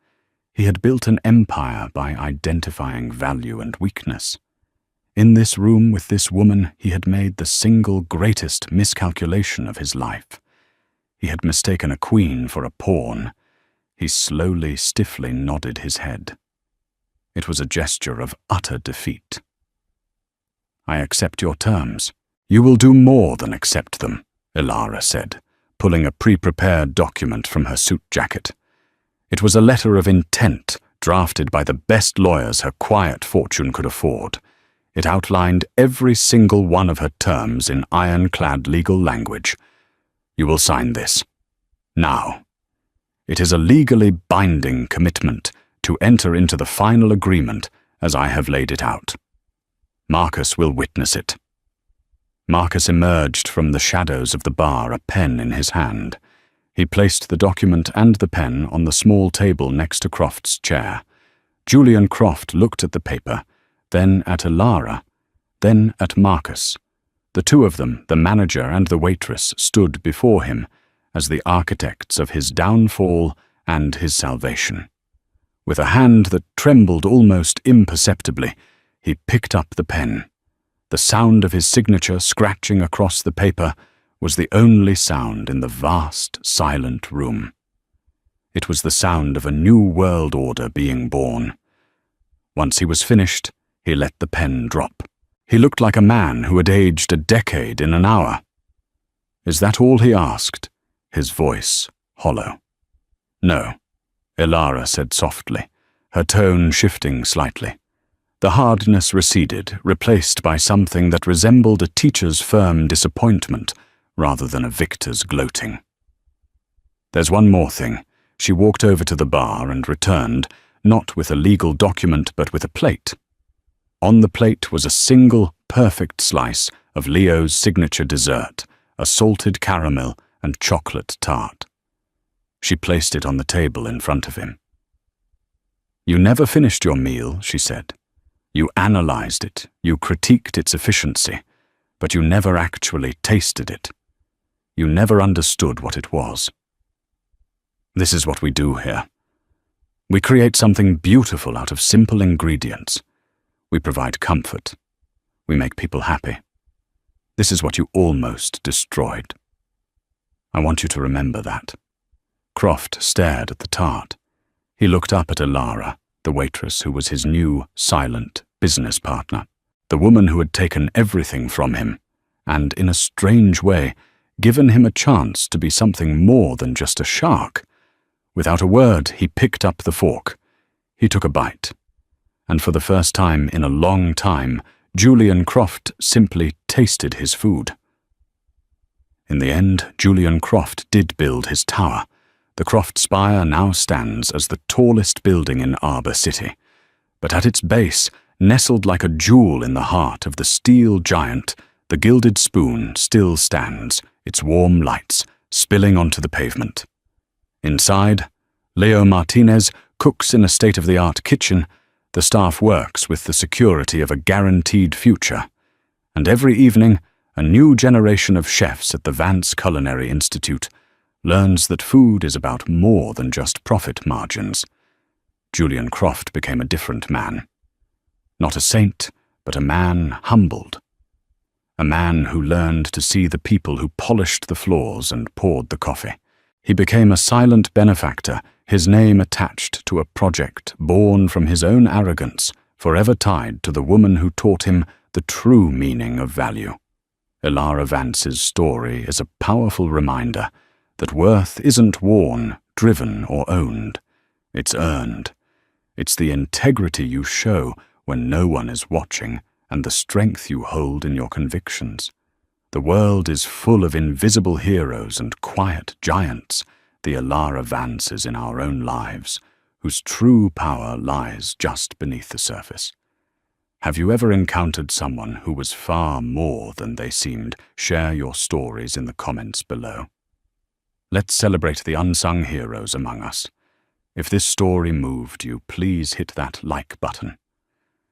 He had built an empire by identifying value and weakness. In this room with this woman, he had made the single greatest miscalculation of his life. He had mistaken a queen for a pawn. He slowly, stiffly nodded his head. It was a gesture of utter defeat. "I accept your terms." "You will do more than accept them," Elara said, pulling a pre-prepared document from her suit jacket. It was a letter of intent drafted by the best lawyers her quiet fortune could afford. It outlined every single one of her terms in ironclad legal language. "You will sign this. Now. It is a legally binding commitment to enter into the final agreement as I have laid it out. Marcus will witness it." Marcus emerged from the shadows of the bar, a pen in his hand. He placed the document and the pen on the small table next to Croft's chair. Julian Croft looked at the paper, then at Elara, then at Marcus. The two of them, the manager and the waitress, stood before him as the architects of his downfall and his salvation. With a hand that trembled almost imperceptibly, he picked up the pen. The sound of his signature scratching across the paper was the only sound in the vast, silent room. It was the sound of a new world order being born. Once he was finished, he let the pen drop. He looked like a man who had aged a decade in an hour. "Is that all?" he asked, his voice hollow. "No," Elara said softly, her tone shifting slightly. The hardness receded, replaced by something that resembled a teacher's firm disappointment rather than a victor's gloating. "There's one more thing." She walked over to the bar and returned, not with a legal document but with a plate. On the plate was a single, perfect slice of Leo's signature dessert, a salted caramel and chocolate tart. She placed it on the table in front of him. "You never finished your meal," she said. "You analyzed it, you critiqued its efficiency, but you never actually tasted it. You never understood what it was. This is what we do here. We create something beautiful out of simple ingredients. We provide comfort. We make people happy. This is what you almost destroyed. I want you to remember that." Croft stared at the tart. He looked up at Clara, the waitress who was his new, silent business partner, the woman who had taken everything from him, and, in a strange way, given him a chance to be something more than just a shark. Without a word, he picked up the fork. He took a bite. And for the first time in a long time, Julian Croft simply tasted his food. In the end, Julian Croft did build his tower. The Croft Spire now stands as the tallest building in Arbor City. But at its base, nestled like a jewel in the heart of the steel giant, the Gilded Spoon still stands, its warm lights spilling onto the pavement. Inside, Leo Martinez cooks in a state-of-the-art kitchen. The staff works with the security of a guaranteed future. And every evening, a new generation of chefs at the Vance Culinary Institute learns that food is about more than just profit margins. Julian Croft became a different man. Not a saint, but a man humbled. A man who learned to see the people who polished the floors and poured the coffee. He became a silent benefactor, his name attached to a project born from his own arrogance, forever tied to the woman who taught him the true meaning of value. Clara Vance's story is a powerful reminder that worth isn't worn, driven, or owned. It's earned. It's the integrity you show when no one is watching and the strength you hold in your convictions. The world is full of invisible heroes and quiet giants, the Clara Vances in our own lives, whose true power lies just beneath the surface. Have you ever encountered someone who was far more than they seemed? Share your stories in the comments below. Let's celebrate the unsung heroes among us. If this story moved you, please hit that like button.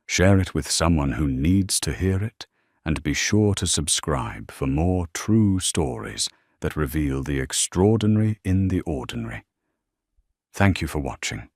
Share it with someone who needs to hear it, and be sure to subscribe for more true stories that reveal the extraordinary in the ordinary. Thank you for watching.